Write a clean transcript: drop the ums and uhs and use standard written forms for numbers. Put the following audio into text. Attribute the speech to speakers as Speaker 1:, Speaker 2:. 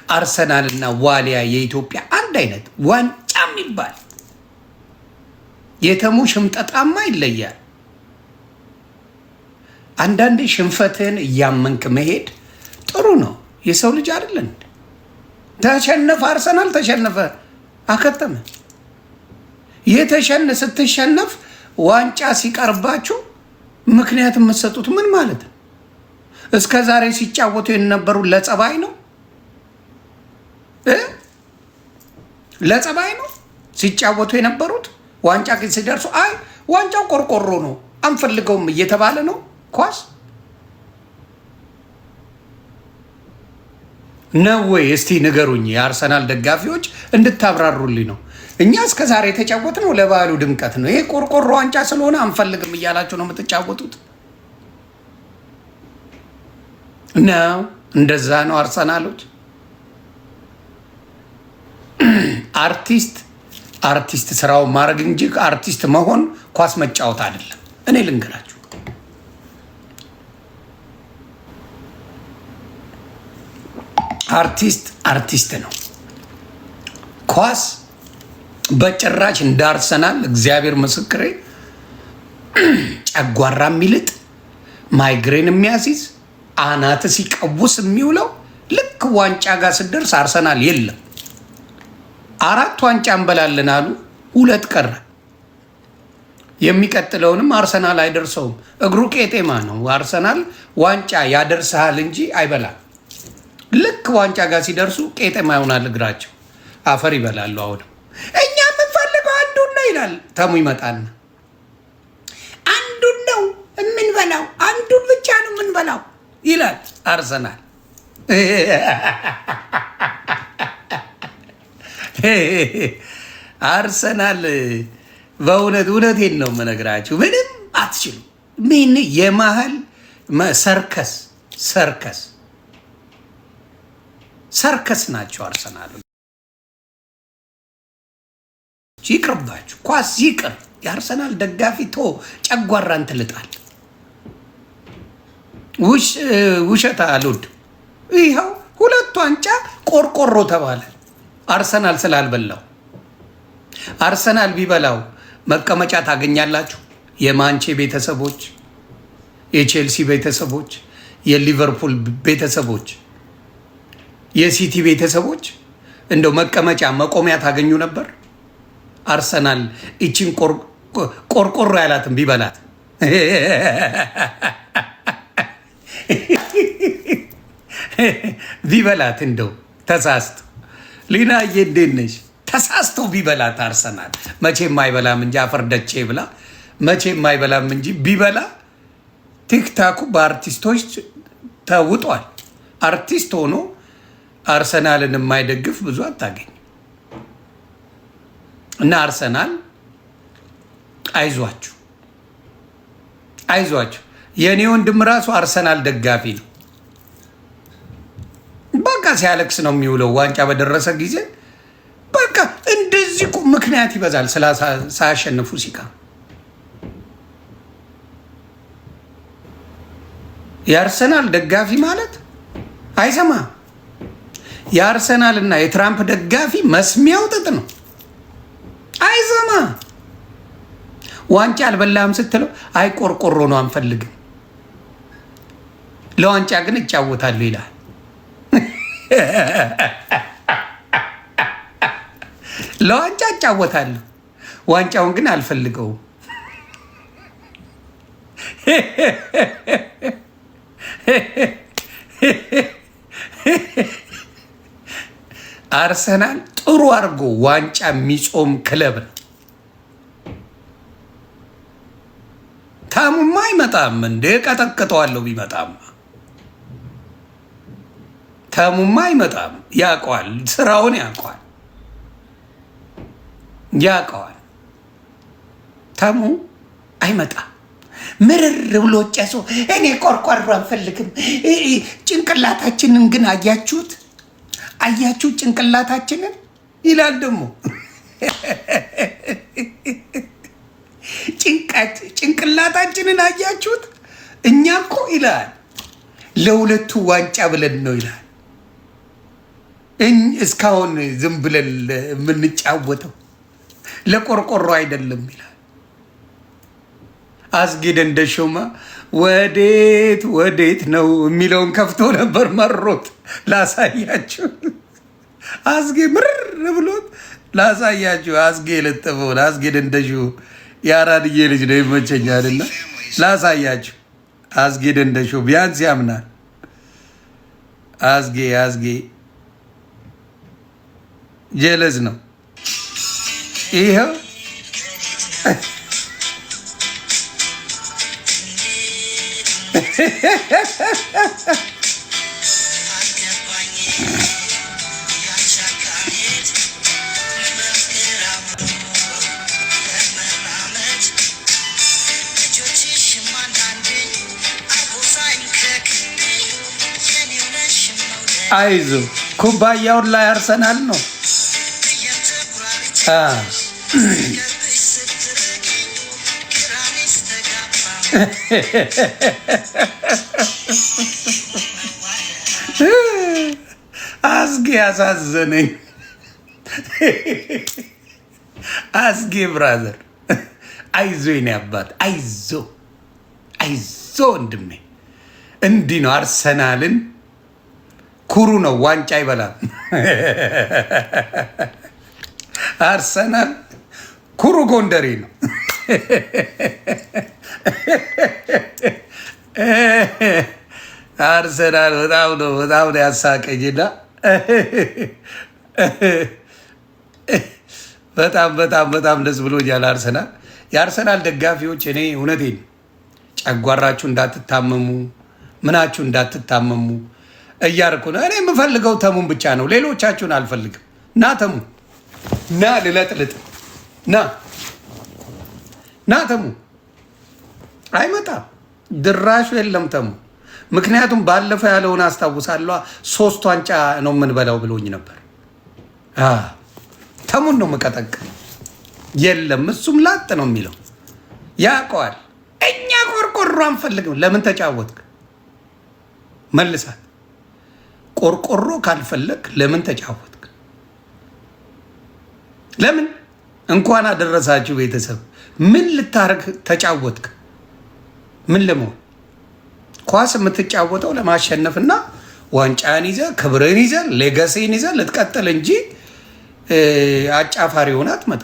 Speaker 1: አርሰናልና ዋሊያ የኢትዮጵያ አንድ አይነት ዋንጫ የሚባል የተሙ ሽምጠጣማ ይለያል። አንዳንዴ ሽንፈትን እያመንክ መሄድ ጥሩ ነው። የሰው ልጅ አይደለን። ተሸነፈ፣ አርሰናል ተሸነፈ፣ አከተመ። ስትሸነፍ ዋንጫ ሲቀርባችሁ ምክንያት የምትሰጡት ምን ማለት ነው? እስከ ዛሬ ሲጫወቱ የነበሩ ለጸባይ ነው ለጸባይ ነው ሲጫወቱ የነበሩት። ዋንጫ ግን ሲደርሱ አይ ዋንጫው ቆርቆሮ ነው አንፈልገውም እየተባለ ነው። ኳስ ነው ወይ? እስቲ ንገሩኝ የአርሰናል ደጋፊዎች እንድታብራሩልኝ ነው። እኛ እስከ ዛሬ የተጫወትነው ለባህሉ ድምቀት ነው። ይሄ ቆርቆሮ ዋንጫ ስለሆነ አንፈልግም እያላችሁ ነው የምትጫወቱት ነው። እንደዛ ነው አርሰናሎች። አርቲስት ስራው ማድረግ እንጂ አርቲስት መሆን ኳስ መጫወት አይደለም። እኔ ልንገራችሁ አርቲስት ነው። ኳስ በጭራሽ እንዳርሰናል እግዚአብሔር ምስክሬ ጨጓራ የሚልጥ ማይግሬን የሚያሲዝ አናት ሲቀውስ የሚውለው ልክ ዋንጫ ጋር ስደርስ አርሰናል የለም። 4 ዋንጫ እንበላለን አሉ፣ 2 ቀረ። የሚቀጥለውንም አርሰናል አይደርሰውም። እግሩ ቄጤማ ነው። አርሰናል ዋንጫ ያደርሰሃል እንጂ አይበላም። ልክ ዋንጫ ጋር ሲደርሱ ቄጤማ ይሆናል እግራቸው፣ አፈር ይበላሉ። አሁንም እኛ የምንፈልገው አንዱን ነው ይላል ተሙ። ይመጣና አንዱን ነው የምንበላው፣ አንዱን ብቻ ነው የምንበላው ይላል አርሰናል። አርሰናል እውነቴን ነው የምነግራችሁ፣ ምንም አትችሉ። ምን የማህል ሰርከስ ናቸው አርሰናል። ይቅርባችሁ፣ ኳስ ይቅር። የአርሰናል ደጋፊ ጨጓራን ትልጣል። ውሸት አልወድም። ይኸው 2 ዋንጫ ቆርቆሮ ተባለ አርሰናል ስላልበላው። አርሰናል ቢበላው መቀመጫ ታገኛላችሁ። የማንቼ ቤተሰቦች፣ የቼልሲ ቤተሰቦች፣ የሊቨርፑል ቤተሰቦች፣ የሲቲ ቤተሰቦች እንደው መቀመጫ መቆሚያ ታገኙ ነበር። አርሰናል እቺን ቆርቆሮ ያላትን ቢበላት እንደው ተሳስቶ ሊናዬ እንዴት ነሽ? ተሳስቶ ቢበላት አርሰናል መቼም አይበላም እንጂ አፈርደቼ ብላ መቼም አይበላም እንጂ ቢበላ ቲክታኩ በአርቲስቶች ተውጧል። አርቲስት ሆኖ አርሰናልን የማይደግፍ ብዙ አታገኝ እና አርሰናል አይዟችሁ። የእኔ ወንድም ራሱ አርሰናል ደጋፊ ነው። በቃ ሲያለቅስ ነው የሚውለው ዋንጫ በደረሰ ጊዜ። በቃ እንደዚህ ምክንያት ይበዛል ሳያሸንፉ ሲቀር። የአርሰናል ደጋፊ ማለት አይሰማ። የአርሰናል እና የትራምፕ ደጋፊ መስሚያው ጥጥ ነው። አይሰማ። ዋንጫ አልበላም ስትለው አይ ቆርቆሮ ነው አንፈልግም፣ ለዋንጫ ግን እጫወታለሁ ይላል። ለዋንጫ እጫወታለሁ፣ ዋንጫውን ግን አልፈልገውም። አርሰናል ጥሩ አድርጎ ዋንጫ የሚጾም ክለብ ነው። ታሙማ አይመጣም እንደ ቀጠቅጠዋለሁ። ቢመጣም ታሙማ አይመጣም። ያውቀዋል፣ ስራውን ያውቀዋል። ታሙ አይመጣም። ምርር ብሎ ጨሶ እኔ ቆርቆሮ አንፈልግም። ጭንቅላታችንን ግን አያችሁት ጭንቅላታችንን ይላል ደግሞ ጭንቅላታችንን አያችሁት? እኛ እኮ ይላል ለሁለቱ ዋንጫ ብለን ነው ይላል። እስካሁን ዝም ብለን የምንጫወተው ለቆርቆሮ አይደለም ይላል አዝጌ ደንደሾማ። ወዴት ነው የሚለውን ከፍቶ ነበር መሮት ላሳያችሁ። አዝጌ ምርር ብሎት ላሳያችሁ። አዝጌ የለጠፈውን አዝጌ ደንደሾ የአራድዬ ልጅ ነው ይመቸኛልና ላሳያችሁ። አዝጌ ደንደሾ ቢያንስ ያምናል። አዝጌ ጀለዝ ነው ይኸው። አይዞ ኩባያውን ላይ አርሰናል ነው። አዝጌ ያሳዘነኝ። አዝጌ ብራዘር አይዞ የኔ አባት አይዞ ወንድሜ። እንዲህ ነው አርሰናልን ኩሩ ነው፣ ዋንጫ ይበላል። አርሰናል ኩሩ ጎንደሬ ነው። አርሰናል በጣም ነው ያሳቀኝና በጣም ደስ ብሎኛል። አርሰናል የአርሰናል ደጋፊዎች እኔ እውነቴን ጨጓራችሁ እንዳትታመሙ ምናችሁ እንዳትታመሙ እያርኩ ነው። እኔ የምፈልገው ተሙን ብቻ ነው፣ ሌሎቻችሁን አልፈልግም። ና ተሙ ና ልለጥልጥ ና ተሙ አይመጣም፣ ድራሹ የለም ተሙ። ምክንያቱም ባለፈው ያለውን አስታውሳለሁ። 3 ዋንጫ ነው የምንበላው ብሎኝ ነበር። ተሙን ነው መቀጠቅ የለም፣ እሱም ላጥ ነው የሚለው ያውቀዋል። እኛ ቆርቆሮ አንፈልግም። ለምን ተጫወትክ? መልሳት። ቆርቆሮ ካልፈለግ ለምን ተጫወትክ? ለምን እንኳን አደረሳችሁ ቤተሰብ። ምን ልታረግ ተጫወትክ? ምን ለመሆን? ኳስ የምትጫወተው ለማሸነፍና ዋንጫን ይዘ ክብርን ይዘ ሌጋሲን ይዘ ልትቀጥል እንጂ አጫፋሪ ሆነ አትመጣ።